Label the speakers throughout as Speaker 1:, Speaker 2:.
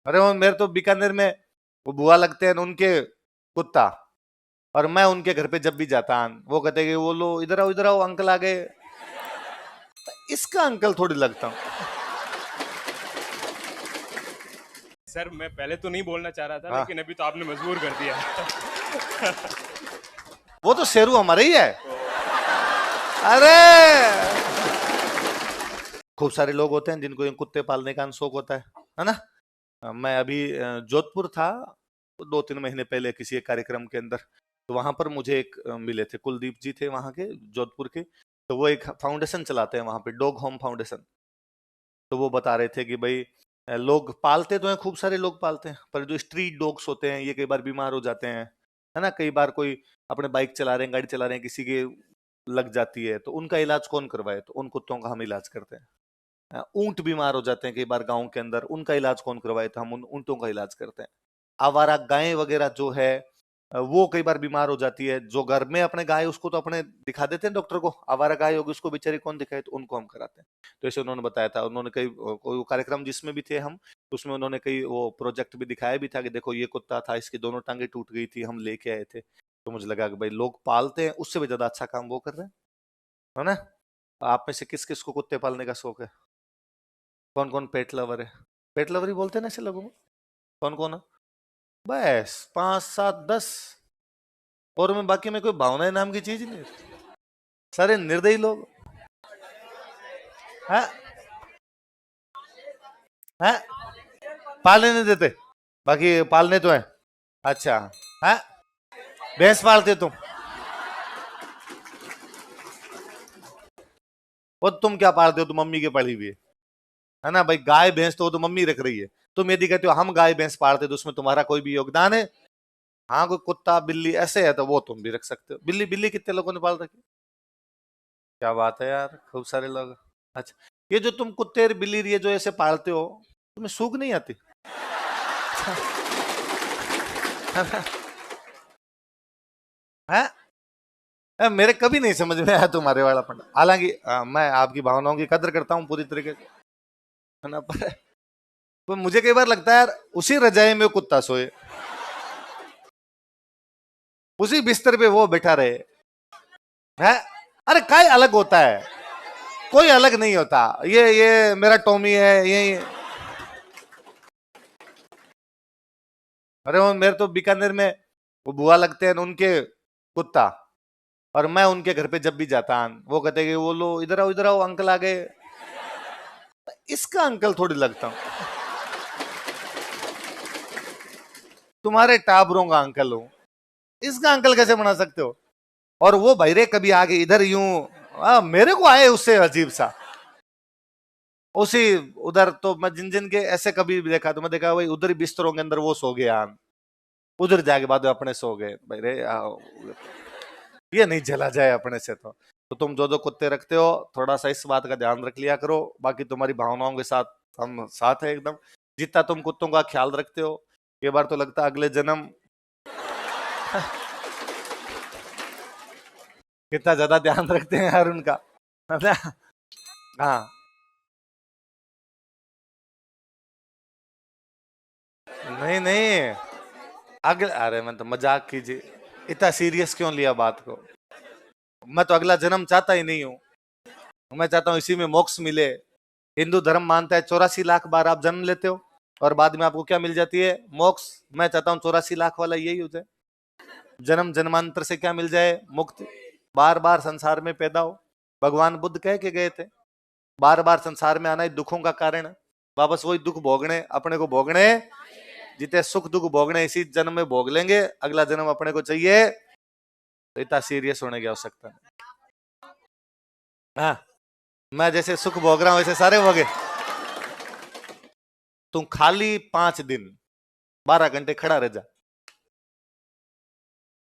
Speaker 1: अरे वो मेरे तो बीकानेर में वो बुआ लगते हैं उनके कुत्ता, और मैं उनके घर पे जब भी जाता वो कहते कि वो लो इधर आओ अंकल आ गए। इसका अंकल थोड़ी लगता हूँ।
Speaker 2: सर मैं पहले तो नहीं बोलना चाह रहा था,
Speaker 1: हाँ,
Speaker 2: लेकिन अभी तो आपने मजबूर कर दिया।
Speaker 1: वो तो शेरू हमारे ही है। अरे खूब सारे लोग होते हैं जिनको ये कुत्ते पालने का शौक होता है ना। मैं अभी जोधपुर था 2-3 महीने पहले किसी एक कार्यक्रम के अंदर। तो वहां पर मुझे एक मिले थे, कुलदीप जी थे वहां के, जोधपुर के। तो वो एक फाउंडेशन चलाते हैं वहां पे, डॉग होम फाउंडेशन। तो वो बता रहे थे कि भाई लोग पालते तो हैं, खूब सारे लोग पालते हैं, पर जो स्ट्रीट डॉग्स होते हैं ये कई बार बीमार हो जाते हैं, है ना। कई बार कोई अपने बाइक चला रहे हैं, गाड़ी चला रहे हैं, किसी के लग जाती है तो उनका इलाज कौन करवाए, तो उन कुत्तों का हम इलाज करते हैं। ऊंट बीमार हो जाते हैं कई बार गांव के अंदर, उनका इलाज कौन करवाए, तो हम उन ऊंटों का इलाज करते हैं। आवारा गायें वगैरह जो है वो कई बार बीमार हो जाती है, जो घर में अपने गाय उसको तो अपने दिखा देते हैं डॉक्टर को, आवारा गाय होगी उसको बेचारी कौन दिखाए, तो उनको हम कराते हैं। तो ऐसे उन्होंने बताया था, उन्होंने कई कोई कार्यक्रम जिसमें भी थे हम, तो उसमें उन्होंने कई वो प्रोजेक्ट भी दिखाया भी था कि देखो ये कुत्ता था, इसकी दोनों टांगे टूट गई थी, हम लेके आए थे। तो मुझे लगा कि भाई लोग पालते हैं उससे भी ज्यादा अच्छा काम वो कर रहे हैं, है ना। आप में से किस किस को कुत्ते पालने का शौक है? कौन कौन पेट लवर है? पेट लवर ही बोलते हैं ना ऐसे लोगों को। कौन कौन है? बस 5 7 10, और में बाकी में कोई भावनाएं नाम की चीज ही नहीं। सारे निर्दयी लोग हैं। हैं? पालने नहीं देते, बाकी पालने तो है। अच्छा। है? भैंस पालते हो तुम? और तुम क्या पालते हो? तुम मम्मी के पढ़ी हुई है ना भाई। गाय भैंस तो वो तो मम्मी रख रही है। तुम यदि कहते हो हम गाय भैंस पालते तो उसमें तुम्हारा कोई भी योगदान है? हाँ, कोई कुत्ता बिल्ली ऐसे है तो वो तुम भी रख सकते हो। बिल्ली बिल्ली कितने लोगों ने पाल रखी? क्या बात है यार, खूब सारे लोग। अच्छा, ये जो तुम कुत्ते और बिल्ली ये जो ऐसे पालते हो, तुम्हें सूख नहीं आती? है? मेरे कभी नहीं समझ में आया तुम्हारे वाला पंडा। हालांकि मैं आपकी भावनाओं की कदर करता हूँ पूरी तरीके से, है ना। पर मुझे कई बार लगता है यार, उसी रजाई में कुत्ता सोए, उसी बिस्तर पे वो बैठा रहे, है। अरे काय अलग होता है? कोई अलग नहीं होता। ये मेरा टॉमी है ये। अरे वो मेरे तो बीकानेर में वो बुआ लगते हैं उनके कुत्ता, और मैं उनके घर पे जब भी जाता वो कहते कि वो लो इधर आओ अंकल आ गए। इसका अंकल थोड़ी लगता हूँ। तुम्हारे टाबरों का अंकल हूँ, इसका अंकल कैसे बना सकते हो? और वो भाई रे कभी आगे इधर यूं मेरे को आए उससे अजीब सा, उसी उधर तो मैं जिन जिन के ऐसे कभी भी देखा तो मैं देखा भाई उधर ही बिस्तरों के अंदर वो सो गया, उधर जाके बाद में अपने सो गए भाई रे ये नहीं झेला जाए अपने से। तो तुम जो जो कुत्ते रखते हो थोड़ा सा इस बात का ध्यान रख लिया करो। बाकी तुम्हारी भावनाओं के साथ हम साथ है एकदम। जितना तुम कुत्तों का ख्याल रखते हो, ये बार तो लगता है अगले जन्म कितना ज्यादा ध्यान रखते हैं यार उनका, है ना। हाँ। नहीं नहीं, अगले अरे मैं तो मजाक कीजिए, इतना सीरियस क्यों लिया बात को? मैं तो अगला जन्म चाहता ही नहीं हूँ। मैं चाहता हूँ इसी में मोक्ष मिले। हिंदू धर्म मानता है 84 लाख बार आप जन्म लेते हो और बाद में आपको क्या मिल जाती है? मोक्ष। मैं चाहता हूँ 84 लाख वाला यही हो जाए, जन्म जन्मांतर से क्या मिल जाए? मुक्ति। बार बार संसार में पैदा हो। भगवान बुद्ध कह के गए थे बार बार संसार में आना ही दुखों का कारण है। वापस वही दुख भोगने, अपने को भोगने, जितने सुख दुख भोगने इसी जन्म में भोग लेंगे, अगला जन्म अपने को चाहिए। तो इतना सीरियस होने की आवश्यकता नहीं। हाँ, मैं जैसे सुख भोग रहा हूं वैसे सारे भोगे। तुम खाली 5 दिन 12 घंटे खड़ा रह जा,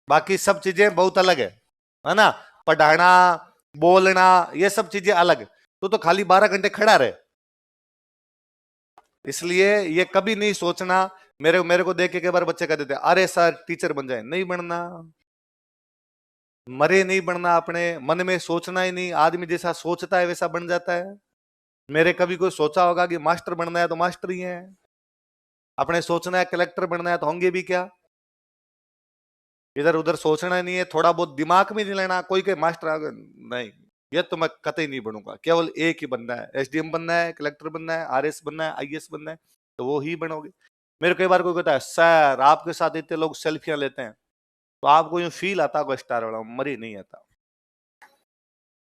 Speaker 1: बाकी सब चीजें बहुत अलग है ना। पढ़ाना, बोलना, ये सब चीजें अलग। तो खाली 12 घंटे खड़ा रहे। इसलिए ये कभी नहीं सोचना। मेरे को देख के कई बार बच्चे कहते थे अरे सर टीचर बन जाए, नहीं बनना। मरे नहीं बनना, अपने मन में सोचना ही नहीं। आदमी जैसा सोचता है वैसा बन जाता है। मेरे कभी कोई सोचा होगा कि मास्टर बनना है तो मास्टर ही है? अपने सोचना है कलेक्टर बनना है तो होंगे भी क्या, इधर उधर सोचना नहीं है, थोड़ा बहुत दिमाग में नहीं लेना। कोई के मास्टर आ गए, नहीं ये तो मैं कतई नहीं बनूंगा, केवल एक ही बनना है, एसडीएम बनना है, कलेक्टर बनना है, आरएस बनना है, आईएएस बनना है, तो वो ही बनोगे। मेरे कई बार कोई कहता है सर आपके साथ इतने लोग सेल्फियां लेते हैं, तो आपको यूं फील आता होगा स्टार वाला, मरी नहीं आता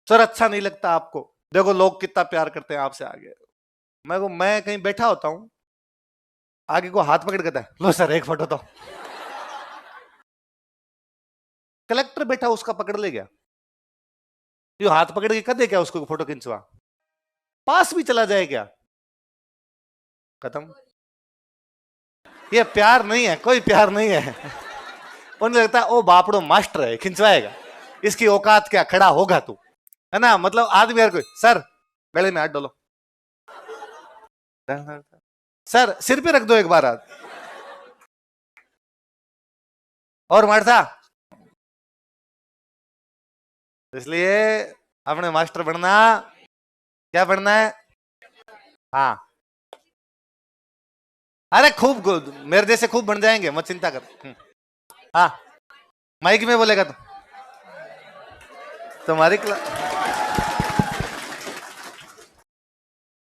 Speaker 1: सर, अच्छा नहीं लगता आपको, देखो लोग कितना प्यार करते हैं आपसे। आगे मैं कहीं बैठा होता हूं, आगे को हाथ पकड़ कहता है लो सर एक फोटो तो, कलेक्टर बैठा उसका पकड़ ले गया, ये हाथ पकड़ के कर दे क्या उसको फोटो खिंचवा, पास भी चला जाए क्या, खत्म। ये प्यार नहीं है, कोई प्यार नहीं है। उन्हें लगता है ओ बापड़ो मास्टर है खिंचवाएगा, इसकी औकात क्या, खड़ा होगा तू, है ना। मतलब आदमी हर कोई सर गले में हाथ डालो, सर सिर पे रख दो एक बार हाथ, और मारता। इसलिए अपने मास्टर बनना, क्या बनना है, हाँ अरे खूब मेरे जैसे खूब बन जाएंगे, मत चिंता कर। हाँ माइक में बोलेगा तो तुम्हारी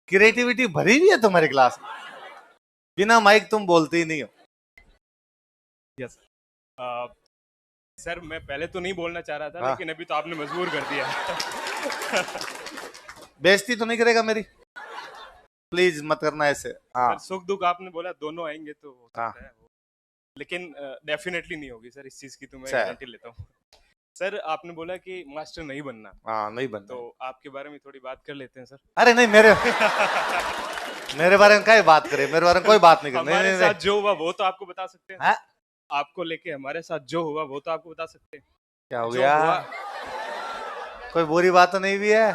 Speaker 1: क्रिएटिविटी भरी हुई है तुम्हारी क्लास में, बिना माइक तुम बोलते ही नहीं हो।
Speaker 2: यस सर, मैं पहले तो नहीं बोलना चाह रहा था,
Speaker 1: हाँ।
Speaker 2: लेकिन अभी तो आपने मजबूर कर दिया।
Speaker 1: बेइज्जती तो नहीं करेगा मेरी, प्लीज मत करना ऐसे। हाँ
Speaker 2: सर, सुख दुख आपने बोला दोनों आएंगे तो हो सकता है वो, लेकिन डेफिनेटली नहीं होगी सर, इस चीज की तो मैं गारंटी लेता हूँ। सर आपने बोला कि मास्टर नहीं बनना,
Speaker 1: हाँ नहीं बनना,
Speaker 2: तो आपके बारे में थोड़ी बात कर लेते हैं सर।
Speaker 1: अरे नहीं मेरे बारे में क्या बात करे, मेरे बारे में कोई बात नहीं करे।
Speaker 2: हमारे साथ जो हुआ वो तो आपको बता सकते हैं।
Speaker 1: हाँ?
Speaker 2: आपको लेके हमारे साथ जो हुआ वो तो आपको बता सकते हैं।
Speaker 1: क्या हो गया, कोई बुरी बात तो नहीं भी है,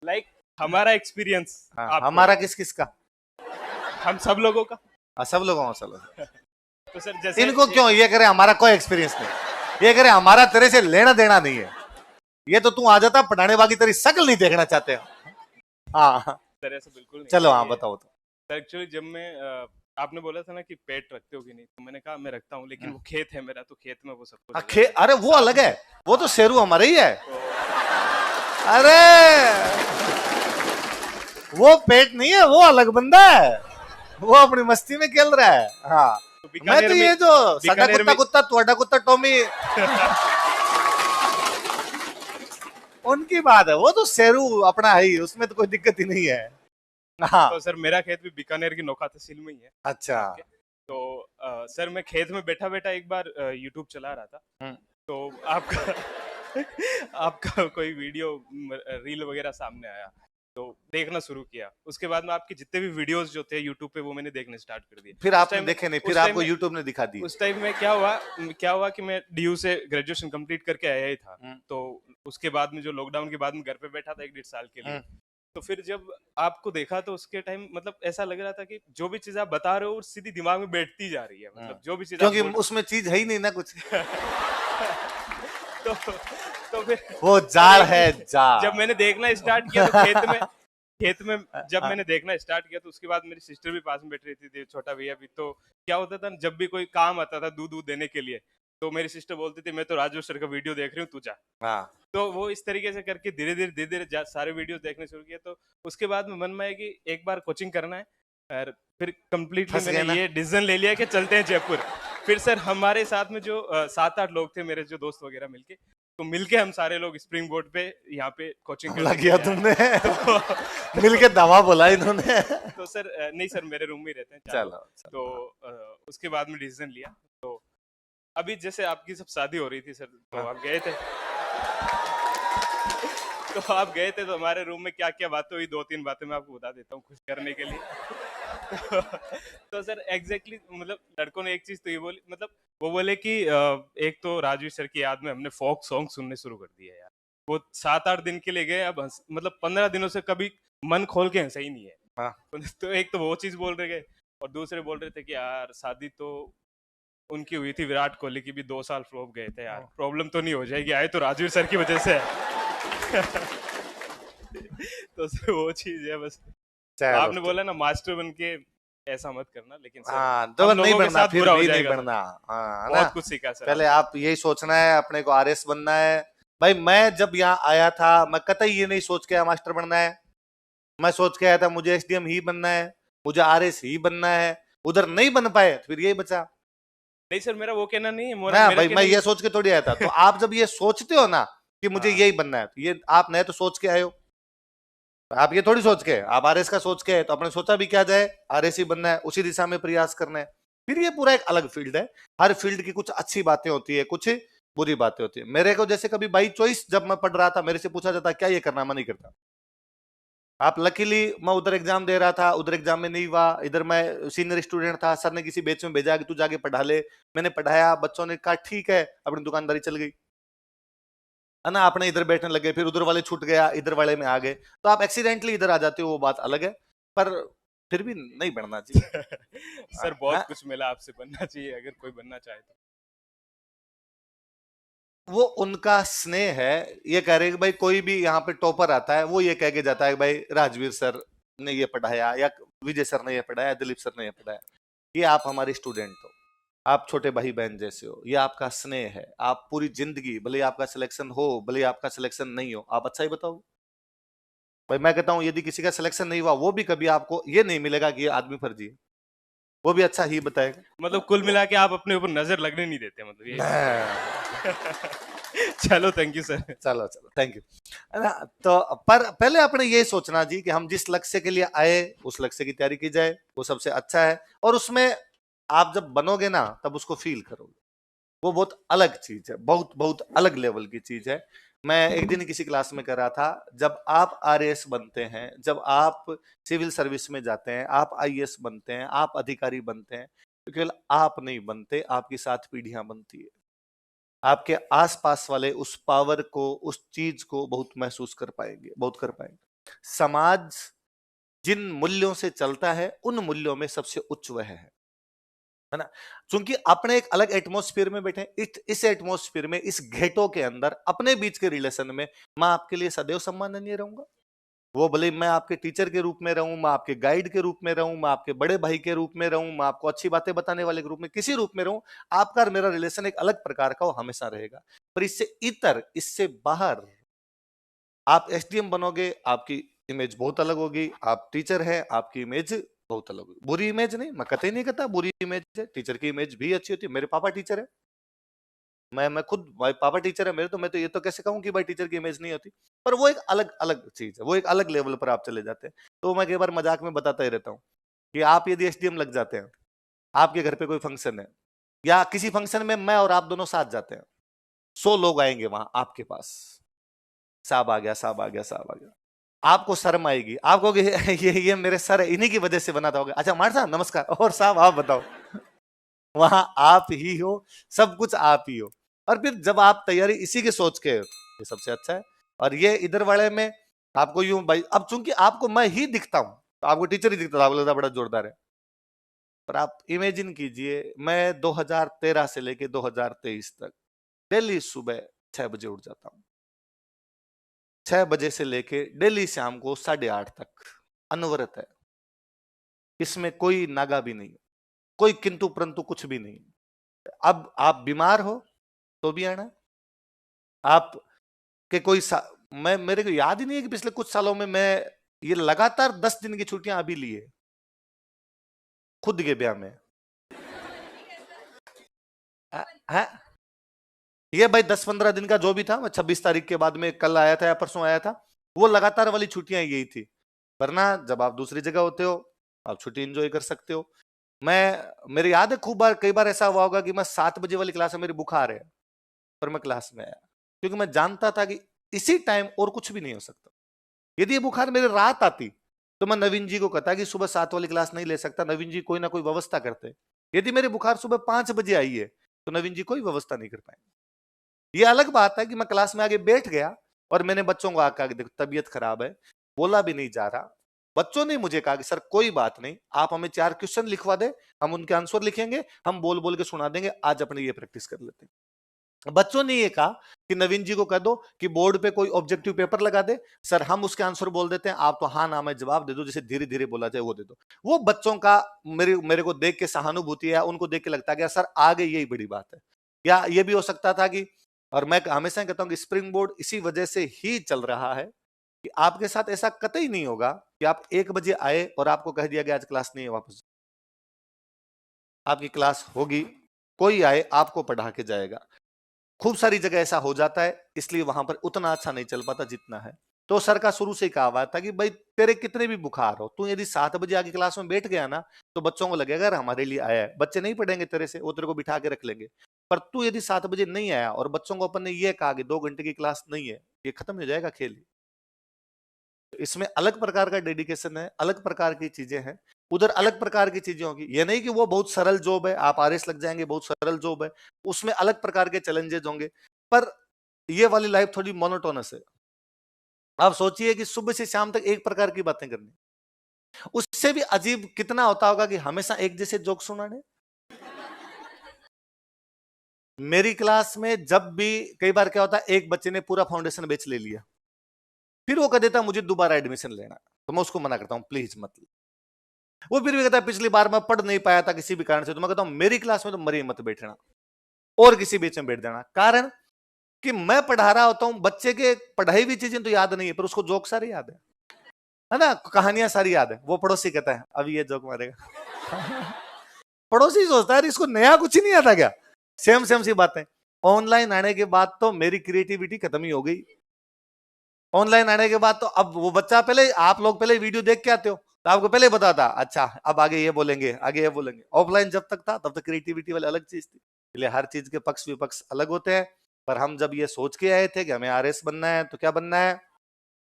Speaker 2: लाइक हमारा एक्सपीरियंस।
Speaker 1: हमारा किस किस का,
Speaker 2: हम सब लोगों का।
Speaker 1: सब लोगों का।
Speaker 2: तो सर जैसे
Speaker 1: इनको क्यों ये करे, हमारा कोई एक्सपीरियंस नहीं, ये करे हमारा तेरे से लेना देना नहीं है, ये तो तू आ जाता पढ़ाने बाकी तेरी शक्ल नहीं देखना चाहते। हाँ
Speaker 2: सर ऐसा बिल्कुल नहीं।
Speaker 1: चलो हाँ बताओ तो।
Speaker 2: सर एक्चुअली जब मैं आपने बोला था ना कि पेट रखते हो कि नहीं, तो मैंने कहा मैं रखता हूँ, लेकिन वो खेत है मेरा, तो खेत में वो सब कुछ।
Speaker 1: अरे वो अलग है, वो तो शेरू हमारे ही है। अरे वो पेट नहीं है, वो अलग बंदा है, वो अपनी मस्ती में खेल रहा है। हाँ तो मैं तो ये जो साडा कुत्ता कुत्ता तोड़ा कुत्ता टॉमी उनकी बात है, वो तो शेरू अपना है ही, उसमें तो कोई दिक्कत ही नहीं है। हाँ
Speaker 2: तो सर मेरा खेत भी बीकानेर की नोखा तहसील में ही है।
Speaker 1: अच्छा।
Speaker 2: तो सर मैं खेत में बैठा बैठा एक बार यूट्यूब चला रहा था, तो आपका आपका कोई वीडियो रील वगैरह सामने आया, तो देखना शुरू किया। उसके बाद में आपके जितने भी वीडियोस जो थे यूट्यूब पे वो मैंने देखने स्टार्ट कर दिए।
Speaker 1: फिर आपने देखे नहीं, फिर आपको यूट्यूब ने दिखा दी।
Speaker 2: उस टाइम में क्या हुआ कि मैं डीयू से ग्रेजुएशन कंप्लीट करके आया ही था, तो उसके बाद में जो लॉकडाउन के बाद में घर पे बैठा था 1-1.5 साल के लिए, तो फिर जब आपको देखा तो उसके टाइम मतलब ऐसा लग रहा था कि जो भी चीज आप बता रहे हो सीधी दिमाग में बैठती जा रही है, मतलब जो भी चीज,
Speaker 1: क्योंकि उसमें चीज है ही नहीं ना कुछ।
Speaker 2: तो फिर
Speaker 1: वो जार है जार।
Speaker 2: जब मैंने देखना स्टार्ट किया तो खेत में जब मैंने देखना स्टार्ट किया, तो उसके बाद मेरी सिस्टर भी पास में बैठ रही थी, छोटा भैया भी। तो क्या होता था, जब भी कोई काम आता था दूध देने के लिए, तो मेरी सिस्टर बोलती थी मैं तो राजू सर का वीडियो देख रही हूँ, तू जा। तो वो इस तरीके से करके धीरे धीरे सारे वीडियो देखने शुरू किए। तो उसके बाद में मन में है कि एक बार कोचिंग करना है, और फिर कंप्लीटली मैंने ये डिसीजन ले लिया कि चलते हैं जयपुर। फिर सर हमारे साथ में जो 7-8 लोग थे मेरे जो दोस्त वगैरह मिलके, तो मिलके हम सारे लोग स्प्रिंग बोर्ड पे यहाँ पे कोचिंग कर
Speaker 1: लिया तुमने। तो मिलके दवा बोला इन्होंने।
Speaker 2: तो सर नहीं सर, मेरे रूम में ही रहते हैं।
Speaker 1: चलो।
Speaker 2: तो उसके बाद में डिसीजन लिया। तो अभी जैसे आपकी सब शादी हो रही थी सर, तो आप गए थे तो हमारे रूम में क्या क्या बातें हुई, 2-3 बातें मैं आपको बता देता हूँ खुश करने के लिए। तो सर एग्जैक्टली मतलब लड़कों ने एक चीज तो ये बोली, मतलब वो बोले कि एक तो राजवीर सर की याद में हमने फोक सॉन्ग सुनने शुरू कर दिए यार। वो 7-8 दिन के लिए गए, अब मतलब 15 दिनों से कभी मन खोल के हंसा ही नहीं है। तो एक तो वो चीज बोल रहे गए, और दूसरे बोल रहे थे कि यार शादी तो उनकी हुई थी, विराट कोहली की भी 2 साल फ्लॉप गए थे यार, प्रॉब्लम तो नहीं हो जाएगी, आए तो राजवीर सर की वजह से। तो वो चीज है बस। आपने बोला ना मास्टर बन के ऐसा मत करना, लेकिन सर
Speaker 1: हाँ तो
Speaker 2: हम
Speaker 1: नहीं
Speaker 2: लोगों के
Speaker 1: बनना,
Speaker 2: साथ
Speaker 1: फिर
Speaker 2: बुरा हो
Speaker 1: भी नहीं
Speaker 2: जाएगा सर।
Speaker 1: बनना। हाँ है ना।
Speaker 2: बहुत कुछ सीखा सर
Speaker 1: पहले
Speaker 2: आपसे।
Speaker 1: आप यही सोचना है अपने को आरएस बनना है। भाई मैं जब यहाँ आया था मैं कतई ये नहीं सोच के आया मास्टर बनना है। मैं सोच के आया था मुझे एसडीएम ही बनना है, मुझे आरएस ही बनना है। उधर नहीं बन पाए तो फिर यही बचा।
Speaker 2: नहीं सर, मेरा वो कहना नहीं है,
Speaker 1: ना
Speaker 2: मेरा
Speaker 1: भाई मैं
Speaker 2: कहना
Speaker 1: ये सोच के थोड़ी आया था। तो आप जब ये सोचते हो ना कि मुझे
Speaker 2: हाँ।
Speaker 1: यही बनना है, तो ये आप नए तो सोच के आए हो। आप ये थोड़ी सोच के, आप आरएस का सोच के आए, तो आपने सोचा भी क्या जाए, आरएस ही बनना है, उसी दिशा में प्रयास करना है। फिर ये पूरा एक अलग फील्ड है। हर फील्ड की कुछ अच्छी बातें होती है, कुछ बुरी बातें होती है। मेरे को जैसे कभी बाई चॉइस जब मैं पढ़ रहा था मेरे से पूछा जाता क्या ये करना, मैं नहीं करता। आप लकीली मैं उधर एग्जाम दे रहा था, उधर एग्जाम में नहीं हुआ, इधर मैं सीनियर स्टूडेंट था, सर ने किसी बैच में भेजा कि तू जाके पढ़ा ले। मैंने पढ़ाया, बच्चों ने कहा ठीक है, अपनी दुकानदारी चल गई है ना। आपने इधर बैठने लगे, फिर उधर वाले छूट गया, इधर वाले में आ गए, तो आप एक्सीडेंटली इधर आ जाते हो, वो बात अलग है। पर फिर भी नहीं बढ़ना चाहिए।
Speaker 2: सर
Speaker 1: हाँ,
Speaker 2: बहुत कुछ मिला आपसे, बनना चाहिए अगर कोई बनना चाहे तो।
Speaker 1: वो उनका स्नेह है। ये कह रहे हैं कि भाई कोई भी यहाँ पे टॉपर आता है वो ये कह के जाता है कि भाई राजवीर सर ने ये पढ़ाया, या विजय सर ने ये पढ़ाया, दिलीप सर ने ये पढ़ाया। ये आप हमारे स्टूडेंट हो, आप छोटे भाई बहन जैसे हो, ये आपका स्नेह है। आप पूरी जिंदगी, भले आपका सिलेक्शन हो भले आपका सिलेक्शन नहीं हो, आप अच्छा ही बताओ। भाई मैं कहता हूं यदि किसी का सिलेक्शन नहीं हुआ वो भी कभी आपको ये नहीं मिलेगा कि ये आदमी फर्जी है, वो भी अच्छा ही बताएगा।
Speaker 2: मतलब कुल मिला के आप अपने ऊपर नजर लगने नहीं देते, मतलब ये
Speaker 1: हाँ।
Speaker 2: चलो थैंक यू सर।
Speaker 1: चलो चलो थैंक यू, है ना। तो पर पहले आपने ये सोचना जी कि हम जिस लक्ष्य के लिए आए उस लक्ष्य की तैयारी की जाए, वो सबसे अच्छा है। और उसमें आप जब बनोगे ना तब उसको फील करोगे, वो बहुत अलग चीज है, बहुत बहुत अलग लेवल की चीज है। मैं एक दिन किसी क्लास में कर रहा था, जब आप आरएएस बनते हैं, जब आप सिविल सर्विस में जाते हैं, आप आईएएस बनते हैं, आप अधिकारी बनते हैं, तो केवल आप नहीं बनते, आपकी साथ पीढ़ियां बनती है। आपके आसपास वाले उस पावर को, उस चीज को बहुत महसूस कर पाएंगे, बहुत कर पाएंगे। समाज जिन मूल्यों से चलता है उन मूल्यों में सबसे उच्च वह है ना। क्योंकि अपने एक अलग एटमॉस्फेयर में बैठे, इस एटमॉस्फेयर में, इस घेटों के अंदर अपने बीच के रिलेशन में मैं आपके लिए सदैव सम्माननीय रहूंगा। वो भले मैं आपके टीचर के रूप में रहूं, मैं आपके गाइड के रूप में रहूं, मैं आपके बड़े भाई के रूप में रहूं, मैं आपको अच्छी बातें बताने वाले के रूप में, किसी रूप में रहूं, आपका और मेरा रिलेशन एक अलग प्रकार का वो हमेशा रहेगा। पर इससे इतर, इससे बाहर आप एसडीएम बनोगे, आपकी इमेज बहुत अलग होगी। आप टीचर हैं, आपकी इमेज बहुत अलग होगी। बुरी इमेज नहीं, मैं कतई नहीं कहता बुरी इमेज है, टीचर की इमेज भी अच्छी होती है। मेरे पापा टीचर है, मैं खुद, भाई पापा टीचर है मेरे, तो मैं तो ये तो कैसे कहूं कि भाई टीचर की इमेज नहीं होती। पर वो एक अलग अलग चीज है, वो एक अलग लेवल पर आप चले जाते हैं। तो मैं कई बार मजाक में बताता ही रहता हूँ कि आप यदि एसडीएम लग जाते हैं, आपके घर पे कोई फंक्शन है, या किसी फंक्शन में मैं और आप दोनों साथ जाते हैं, 100 लोग आएंगे वहां आपके पास, साहब आ गया, साहब आ गया, साहब आ गया, आपको शर्म आएगी, आप कहोगे ये मेरे सर है, इन्हीं की वजह से बना था। होगा अच्छा मार साहब नमस्कार, और साहब आप बताओ। वहां आप ही हो, सब कुछ आप ही हो। और फिर जब आप तैयारी इसी के सोच के, ये सबसे अच्छा है। और ये इधर वाले में आपको यूं भाई, अब चूंकि आपको मैं ही दिखता हूं, तो आपको टीचर ही दिखता था, आपको लगता बड़ा जोरदार है। पर आप इमेजिन कीजिए, मैं 2013 से लेके 2023 तक डेली सुबह 6 बजे उठ जाता हूँ। 6 बजे से लेके डेली शाम को 8:30 तक अनवरत है। इसमें कोई नागा भी नहीं, कोई किंतु परंतु कुछ भी नहीं। अब आप बीमार हो तो भी आना, आप के कोई मैं, मेरे को याद ही नहीं है कि पिछले कुछ सालों में मैं ये लगातार 10 दिन की छुट्टियां अभी लिए खुद के ब्याह में है। ये भाई 10-15 दिन का जो भी था, मैं 26 तारीख के बाद में कल आया था या परसों आया था, वो लगातार वाली छुट्टियां यही थी। वरना जब आप दूसरी जगह होते हो आप छुट्टी एंजॉय कर सकते हो। मेरे याद है खूब बार, कई बार ऐसा हुआ होगा कि मैं 7 बजे वाली क्लास में मेरी बुखार है, पर मैं क्लास में आया, क्योंकि मैं जानता था कि इसी टाइम और कुछ भी नहीं हो सकता। यदि ये बुखार मेरे रात आती तो मैं नवीन जी को कहता कि सुबह 7 वाली क्लास नहीं ले सकता, नवीन जी कोई ना कोई व्यवस्था करते। यदि मेरी बुखार सुबह 5 बजे आई है तो नवीन जी कोई व्यवस्था नहीं कर पाएंगे। ये अलग बात है कि मैं क्लास में आगे बैठ गया और मैंने बच्चों को आकर देखो तबीयत खराब है, बोला भी नहीं जा रहा, बच्चों ने मुझे कहा कि सर कोई बात नहीं, आप हमें 4 क्वेश्चन लिखवा दे, हम उनके आंसर लिखेंगे, हम बोल बोल के सुना देंगे, आज अपने ये प्रैक्टिस कर लेते हैं। बच्चों ने ये कहा कि नवीन जी को कह दो कि बोर्ड पे कोई ऑब्जेक्टिव पेपर लगा दे, सर हम उसके आंसर बोल देते हैं, आप तो हाँ ना में जवाब दे दो, जैसे धीरे धीरे बोला जाए वो दे दो। वो बच्चों का मेरे को देख के सहानुभूति है, उनको देख के लगता है कि सर आगे यही बड़ी बात है। या ये भी हो सकता था कि, और मैं हमेशा कहता हूं कि स्प्रिंग बोर्ड इसी वजह से ही चल रहा है कि आपके साथ ऐसा कतई नहीं होगा कि आप 1 बजे आए और आपको कह दिया गया आज क्लास नहीं है, वापस आपकी क्लास होगी, कोई आए आपको पढ़ा के जाएगा। खूब सारी जगह ऐसा हो जाता है, इसलिए वहां पर उतना अच्छा नहीं चल पाता जितना है। तो सर का शुरू से ही कहा हुआ था कि भाई तेरे कितने भी बुखार हो, तू यदि 7 बजे आके क्लास में बैठ गया ना, तो बच्चों को लगेगा यार हमारे लिए आया है। बच्चे नहीं पढ़ेंगे तेरे से, वो तेरे को बिठा के रख लेंगे। पर तू यदि 7 बजे नहीं आया और बच्चों को अपन ने ये कहा कि 2 घंटे की क्लास नहीं है, ये खत्म हो जाएगा खेल। इसमें अलग प्रकार का डेडिकेशन है, अलग प्रकार की चीजें हैं, उधर अलग प्रकार की चीजें होगी। ये नहीं कि वो बहुत सरल जॉब है, आप आरएस लग जाएंगे, बहुत सरल जॉब है, उसमें अलग प्रकार के चैलेंजेस होंगे। पर ये वाली लाइफ थोड़ी मोनोटोनस है। आप सोचिए कि सुबह से शाम तक एक प्रकार की बातें करनी, उससे भी अजीब कितना होता होगा कि हमेशा एक जैसे जोक सुनाने। मेरी क्लास में जब भी कई बार क्या होता है, एक बच्चे ने पूरा फाउंडेशन बैच ले लिया, फिर वो कह देता मुझे दोबारा एडमिशन लेना, तो मैं उसको मना करता हूं प्लीज मत। वो फिर भी कहता है पिछली बार मैं पढ़ नहीं पाया था किसी भी कारण से, तो मैं कहता हूं मेरी क्लास में तो मरी मत बैठना और किसी बीच में बैठ जाना। कारण कि मैं पढ़ा रहा होता हूं, बच्चे के पढ़ाई हुई चीजें तो याद नहीं है, पर उसको जोक सारे याद है ना, कहानियां सारी याद है। वो पड़ोसी कहता है अब ये जोक मारेगा। पड़ोसी सोचता है इसको नया कुछ ही नहीं आता क्या, सेम सेम सी बातें। ऑनलाइन आने के बाद तो मेरी क्रिएटिविटी खत्म ही हो गई। ऑनलाइन आने के बाद तो अब वो बच्चा, पहले आप लोग पहले वीडियो देख के आते हो तो आपको पहले पता था अच्छा अब आगे ये बोलेंगे, आगे ये बोलेंगे। ऑफलाइन जब तक था तब तक क्रिएटिविटी वाली अलग चीज थी, इसलिए हर चीज के पक्ष विपक्ष अलग होते हैं। पर हम जब ये सोच के आए थे कि हमें आरएस बनना है, तो क्या बनना है,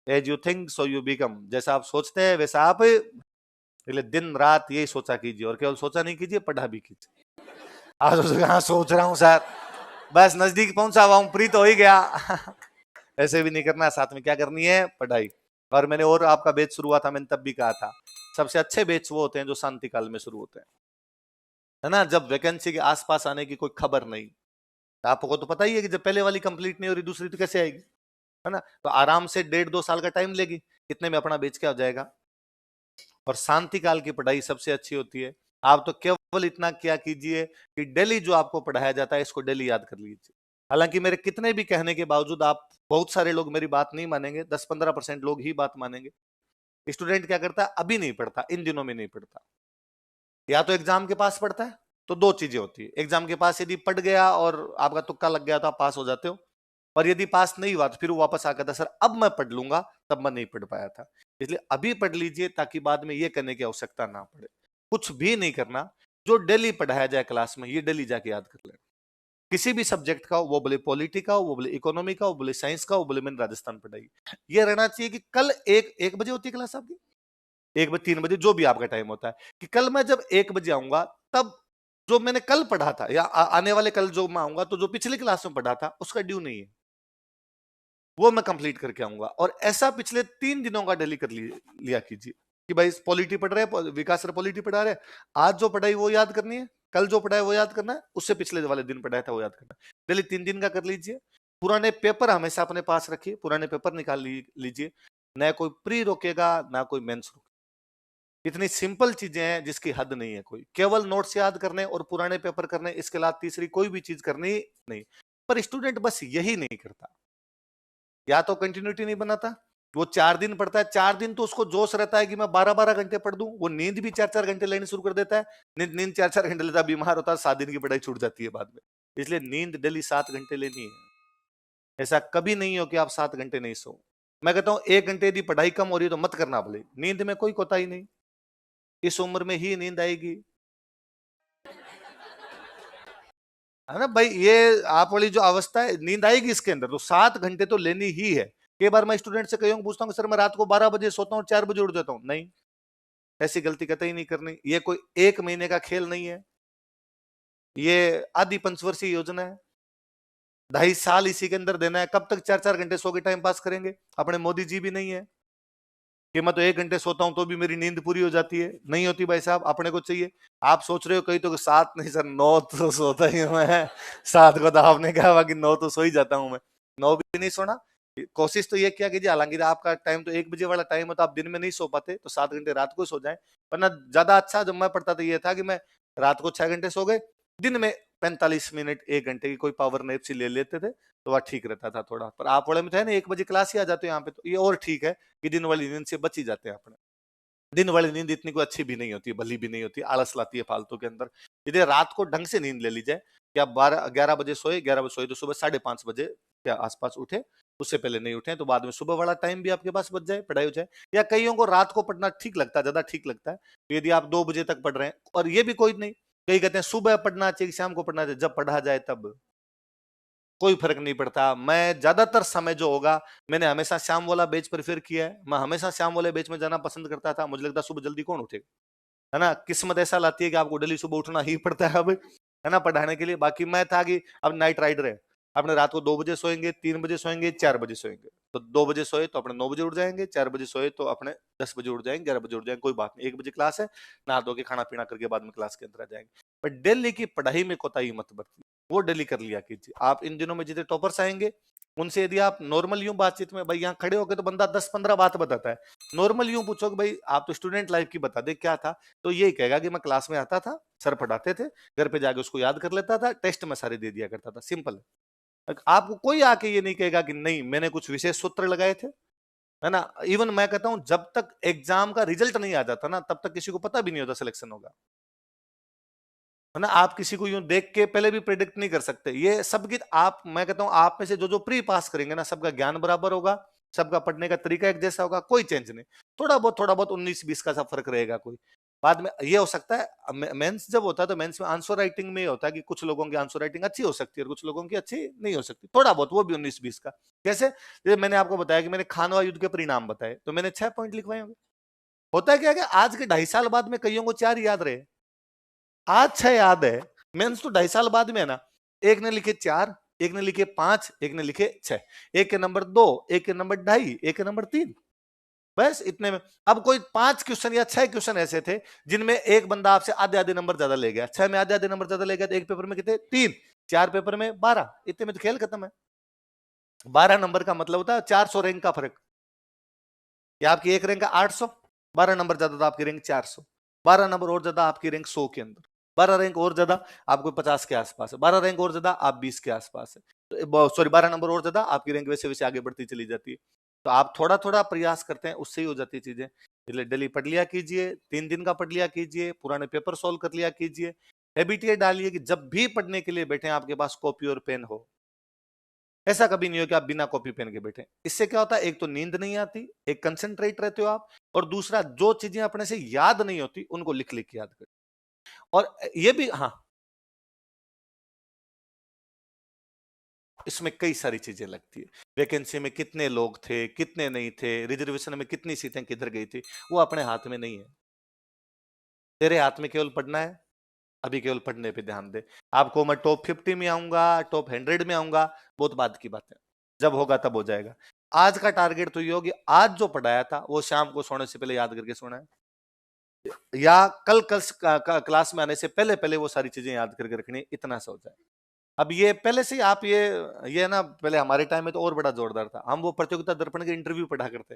Speaker 1: as you think so you become, जैसा आप सोचते हैं वैसा आप, इसलिए दिन रात यही सोचा कीजिए, और केवल सोचा नहीं कीजिए, पढ़ा भी कीजिए। आज हाँ सोच रहा हूँ सर, बस नजदीक पहुंचा हुआ हूँ, प्रीत हो ही गया। ऐसे भी नहीं करना, साथ में क्या करनी है, पढ़ाई। और मैंने और आपका बैच शुरू हुआ था, मैंने तब भी कहा था सबसे अच्छे बैच वो होते हैं जो शांति काल में शुरू होते हैं, है ना, जब वैकेंसी के आसपास आने की कोई खबर नहीं। आपको तो पता ही है कि जब पहले वाली कंप्लीट नहीं हो रही दूसरी तो कैसे आएगी, है ना। तो आराम से 1.5-2 साल का टाइम लेगी, इतने में अपना बैच क्या हो जाएगा। और शांति काल की पढ़ाई सबसे अच्छी होती है। आप तो केवल इतना क्या कीजिए कि डेली जो आपको पढ़ाया जाता है इसको डेली याद कर लीजिए। हालांकि मेरे कितने भी कहने के बावजूद आप बहुत सारे लोग मेरी बात नहीं मानेंगे, 10-15% लोग ही बात मानेंगे। स्टूडेंट क्या करता है, अभी नहीं पढ़ता, इन दिनों में नहीं पढ़ता, या तो एग्जाम के पास पढ़ता है। तो दो चीजें होती है, एग्जाम के पास यदि पढ़ गया और आपका तुक्का लग गया तो आप पास हो जाते हो, और यदि पास नहीं हुआ तो फिर वो वापस आकर था सर अब मैं पढ़ लूंगा, तब मैं नहीं पढ़ पाया था। इसलिए अभी पढ़ लीजिए ताकि बाद में ये करने की आवश्यकता ना पड़े। कुछ भी नहीं करना, जो डेली पढ़ाया जाए क्लास में ये डेली जाके याद कर लेना। किसी भी सब्जेक्ट का हो, वो बोले पॉलिटी का हो, वो बोले इकोनॉमी का हो, बोले साइंस का हो, बोले मैंने राजस्थान पढ़ाई, ये रहना चाहिए कि कल एक बजे होती है क्लास आपकी, 1 बजे 3 बजे जो भी आपका टाइम होता है, कि कल मैं जब 1 बजे आऊंगा तब जो मैंने कल पढ़ा था या आने वाले कल जो मैं आऊंगा तो जो पिछली क्लास में पढ़ा था उसका ड्यू नहीं है, वो मैं कंप्लीट करके आऊंगा। और ऐसा पिछले 3 दिनों का डेली कर लिया कीजिए कि भाई पॉलिटी पढ़ रहे हैं, विकास सर पॉलिटी पढ़ा रहे हैं, आज जो पढ़ाई वो याद करनी है, कल जो पढ़ा है वो याद करना है, उससे पिछले वाले दिन पढ़ाया था वो याद करना है। डेली 3 दिन का कर लीजिए। पुराने पेपर हमेशा अपने पास रखिए, पुराने पेपर निकाल लीजिए, ना कोई प्री रोकेगा ना कोई मेंस रोकेगा। इतनी सिंपल चीजें हैं जिसकी हद नहीं है कोई, केवल नोट्स याद करने और पुराने पेपर करने, इसके अलावा तीसरी कोई भी चीज करनी नहीं। पर स्टूडेंट बस यही नहीं करता, या तो कंटिन्यूटी नहीं बनाता, वो 4 दिन पढ़ता है, 4 दिन तो उसको जोश रहता है कि मैं 12-12 घंटे पढ़ दूं, वो नींद भी 4-4 घंटे लेनी शुरू कर देता है, नींद 4-4 घंटे लेता है, बीमार होता है, 7 दिन की पढ़ाई छूट जाती है बाद में। इसलिए नींद डेली 7 घंटे लेनी है। ऐसा कभी नहीं हो कि आप 7 घंटे नहीं सो। मैं कहता हूं 1 घंटे यदि पढ़ाई कम हो रही है तो मत करना, भले नींद में कोई कोताही नहीं, इस उम्र में ही नींद आएगी, है ना भाई। ये आप वाली जो अवस्था है नींद आएगी इसके अंदर, तो 7 घंटे तो लेनी ही है। कई बार मैं स्टूडेंट से कहीं पूछता हूँ सर मैं रात को 12 बजे सोता हूँ 4 बजे उठ जाता हूँ, नहीं, ऐसी गलती कतई नहीं करनी। ये कोई 1 महीने का खेल नहीं है, ये आधी पंचवर्षीय योजना है, 2.5 साल इसी के अंदर देना है। कब तक 4-4 घंटे सो के टाइम पास करेंगे, अपने मोदी जी भी नहीं है। कि मैं तो 1 घंटे सोता हूं तो भी मेरी नींद पूरी हो जाती है? नहीं होती भाई साहब, अपने को चाहिए। आप सोच रहे हो कहीं तो 7 नहीं सर, 9 तो सोता ही हूं मैं। 7 को तो आपने कहा कि 9 तो सो ही जाता हूं मैं। 9 भी नहीं सोना। कोशिश तो ये किया कीजिए, हालांकि आपका टाइम तो 1 बजे वाला टाइम है, तो आप दिन में नहीं सो पाते तो 7 घंटे रात को सो जाए। वरना ज्यादा अच्छा जब मैं पढ़ता था ये था कि मैं रात को 6 घंटे सो गए, दिन में 45 मिनट 1 घंटे की कोई पावर नैप सी ले लेते थे, तो वह ठीक रहता था थोड़ा। पर आप वाले में तो है ना 1 बजे क्लास ही आ जाते हो यहाँ पे, तो ये और ठीक है कि दिन वाली नींद से बच ही जाते हैं अपने। दिन वाली नींद इतनी कोई अच्छी भी नहीं होती, भली भी नहीं होती, आलस लाती है फालतू के अंदर। यदि रात को ढंग से नींद ले ली जाए कि आप 12-11 बजे सोए, 11 बजे सोए तो सुबह 5:30 बजे के आसपास उठे, उससे पहले नहीं उठे तो बाद में सुबह वाला टाइम भी आपके पास बच जाए, पढ़ाई हो जाए। या कईयों को रात को पढ़ना ठीक लगता है, ज्यादा ठीक लगता है, तो यदि आप 2 बजे तक पढ़ रहे हैं, और ये भी कोई नहीं, कई कहते हैं सुबह पढ़ना चाहिए शाम को पढ़ना चाहिए, जब पढ़ा जाए तब कोई फर्क नहीं पड़ता। मैं ज्यादातर समय जो होगा, मैंने हमेशा शाम वाला बैच प्रेफर किया है, मैं हमेशा शाम वाले बैच में जाना पसंद करता था। मुझे लगता सुबह जल्दी कौन उठेगा, है ना? किस्मत ऐसा लाती है कि आपको डेली सुबह उठना ही पड़ता है अब, है ना, पढ़ाने के लिए। बाकी मैं था कि अब नाइट राइडर है, अपने रात को 2 बजे सोएंगे, 3 बजे सोएंगे, 4 बजे सोएंगे। तो 2 बजे सोए तो अपने 9 बजे उठ जाएंगे, 4 बजे सोए तो अपने 10 बजे उठ जाएंगे, 11 बजे उठ जाएंगे, कोई बात नहीं। 1 बजे क्लास है, नहा धो के खाना पीना करके बाद में क्लास के अंदर आ जाएंगे। पर डेली की पढ़ाई में कोताही मत बरतिए, वो डेली कर लिया कीजिए। आप इन दिनों में जितने टॉपर्स आएंगे, उनसे यदि आप नॉर्मल यूं बातचीत में, भाई यहाँ खड़े होकर तो बंदा 10-15 बात बताता है, नॉर्मल यूं पूछो कि भाई आप तो स्टूडेंट लाइफ की बता दे क्या था, तो यही कहेगा कि मैं क्लास में आता था, सर पढ़ाते थे, घर पे जाके उसको याद कर लेता था, टेस्ट में सारे दे दिया करता था, सिंपल है। आपको कोई आके ये नहीं कहेगा कि नहीं मैंने कुछ विशेष सूत्र लगाए थे, है ना? इवन मैं कहता हूं जब तक एग्जाम का रिजल्ट नहीं आ जाता ना, तब तक किसी को पता भी नहीं होता सिलेक्शन होगा, है ना? आप किसी को यूं देख के पहले भी प्रेडिक्ट नहीं कर सकते। ये सबकी आप, मैं कहता हूं आप में से जो जो प्री पास करेंगे ना, सबका ज्ञान बराबर होगा, सबका पढ़ने का तरीका एक जैसा होगा, कोई चेंज नहीं। थोड़ा बहुत 19-20 का सा फर्क रहेगा कोई। बाद में ये हो सकता है, मेंस जब होता है तो मेंस में आंसर राइटिंग में होता है कि कुछ लोगों की आंसर राइटिंग अच्छी हो सकती है और कुछ लोगों की अच्छी नहीं हो सकती, थोड़ा बहुत, वो भी 19-20 का। कैसे? जैसे मैंने आपको बताया कि मैंने खानवा युद्ध के परिणाम बताए, तो मैंने 6 पॉइंट लिखवाए होंगे। होता है क्या कि आज के 2.5 साल बाद में कईयों को 4 याद रहे, आज 6 याद है। मेंस तो 2.5 साल बाद में है ना। एक ने लिखे 4, एक ने लिखे 5, एक ने लिखे 6, एक के नंबर 2, एक के नंबर 2.5, एक के नंबर 3, बस इतने में। अब कोई 5 क्वेश्चन या 6 क्वेश्चन ऐसे थे जिनमें एक बंदा आपसे आधे आधे नंबर ज्यादा ले गया, 6 में आधे आधे नंबर ज्यादा ले गया, तो एक पेपर में कितने? 3, 4 पेपर में 12, इतने में तो खेल खत्म है। 12 नंबर का मतलब होता है 400 रैंक का फर्क, या आपकी एक रैंक 800, 12 नंबर ज्यादा तो आपकी रैंक 400, 12 नंबर और ज्यादा आपकी रैंक 100 के अंदर, 12 रैंक और ज्यादा आपको 50 के आसपास है, 12 रैंक और ज्यादा आप 20 के आसपास है, तो सॉरी 12 नंबर और ज्यादा आपकी रैंक वैसे वैसे आगे बढ़ती चली जाती है। तो आप थोड़ा थोड़ा प्रयास करते हैं, उससे ही हो जाती है चीजें। इसलिए डेली पढ़ लिया कीजिए, 3 दिन का पढ़ लिया कीजिए, पुराने पेपर सोल्व कर लिया कीजिए। हैबिट ये डालिए कि जब भी पढ़ने के लिए बैठे आपके पास कॉपी और पेन हो। ऐसा कभी नहीं हो कि आप बिना कॉपी पेन के बैठे। इससे क्या होता है, एक तो नींद नहीं आती, एक कंसंट्रेट रहते हो आप, और दूसरा जो चीजें अपने से याद नहीं होती उनको लिख लिख के याद कर। और ये भी, हाँ, इसमें कई सारी चीजें लगती है। वैकेंसी में कितने लोग थे, कितने नहीं थे, रिजर्वेशन में कितनी सीटें किधर गई थी, वो अपने हाथ में नहीं है। तेरे हाथ में केवल पढ़ना है, अभी केवल पढ़ने पे ध्यान दे। आपको मैं टॉप 50 में आऊंगा, टॉप 100 में आऊंगा, बहुत बाद की बात है, जब होगा तब हो जाएगा। आज का टारगेट तो ये होगी, आज जो पढ़ाया था वो शाम को सोने से पहले याद करके सोना है, या कल क्लास में आने से पहले पहले वो सारी चीजें याद करके रखनी है, इतना सा हो जाए। अब ये पहले से ही आप ये ना, पहले हमारे टाइम में तो और बड़ा जोरदार था, हम वो प्रतियोगिता दर्पण के इंटरव्यू पढ़ा करते।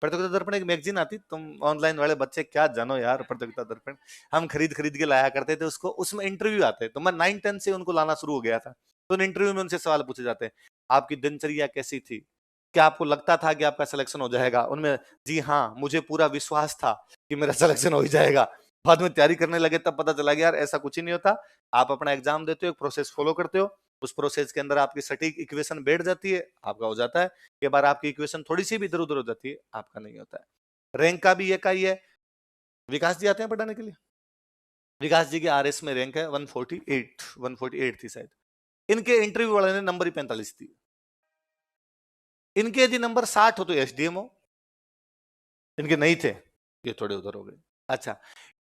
Speaker 1: प्रतियोगिता दर्पण एक मैगजीन आती, तुम ऑनलाइन वाले बच्चे क्या जानो यार, प्रतियोगिता दर्पण हम खरीद खरीद के लाया करते थे उसको, उसमें इंटरव्यू आते, तो मैं 9-10 से उनको लाना शुरू हो गया था। तो उन इंटरव्यू में उनसे सवाल पूछे जाते हैं, आपकी दिनचर्या कैसी थी, क्या आपको लगता था कि आपका सिलेक्शन हो जाएगा? उनमें जी हाँ, मुझे पूरा विश्वास था कि मेरा सिलेक्शन हो ही जाएगा। बाद में तैयारी करने लगे तब पता चला कि यार ऐसा कुछ ही नहीं होता। आप अपना एग्जाम देते हो, एक प्रोसेस फॉलो करते हो, उस प्रोसेस के अंदर आपकी सटीक इक्वेशन बैठ जाती है, आपका हो जाता है। कई बार आपकी इक्वेशन थोड़ी सी भी इधर उधर हो जाती है, आपका नहीं होता है। रैंक का भी ये का ही है। विकास जी आते हैं पढ़ाने के लिए, विकास जी की आरएस में रैंक है 148 थी शायद। इनके इंटरव्यू वाले ने नंबर ही 45 थी। इनके यदि नंबर 60 हो तो एसडीएम हो, इनके नहीं थे, ये थोड़े उधर हो गए। अच्छा,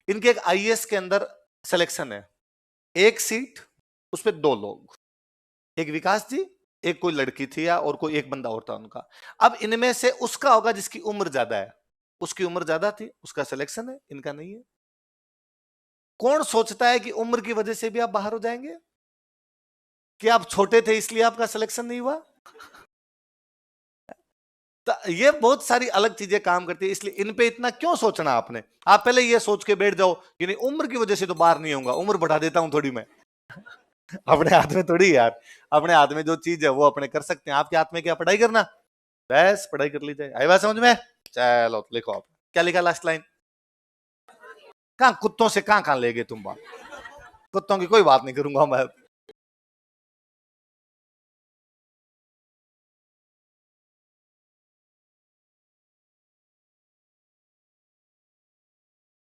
Speaker 1: इनके एक आईएएस के अंदर सिलेक्शन है, एक सीट, उस पर 2 लोग, एक विकास जी एक कोई लड़की थी या और कोई एक बंदा और था उनका। अब इनमें से उसका होगा जिसकी उम्र ज्यादा है, उसकी उम्र ज्यादा थी, उसका सिलेक्शन है, इनका नहीं है। कौन सोचता है कि उम्र की वजह से भी आप बाहर हो जाएंगे, कि आप छोटे थे इसलिए आपका सिलेक्शन नहीं हुआ? तो ये बहुत सारी अलग चीजें काम करती है, इसलिए इन पे इतना क्यों सोचना आपने। आप पहले ये सोच के बैठ जाओ कि नहीं, उम्र की वजह से तो बाहर नहीं होऊंगा, उम्र बढ़ा देता हूं थोड़ी मैं। अपने हाथ में थोड़ी यार, अपने हाथ में जो चीज है वो अपने कर सकते हैं। आपके हाथ में क्या, पढ़ाई करना, बस पढ़ाई कर लीजिए। आई बात समझ में? चलो लिखो आप, क्या लिखा लास्ट लाइन? कहां कुत्तों से कहां कहां ले गए तुम बात, कुत्तों की कोई बात नहीं करूंगा मैं।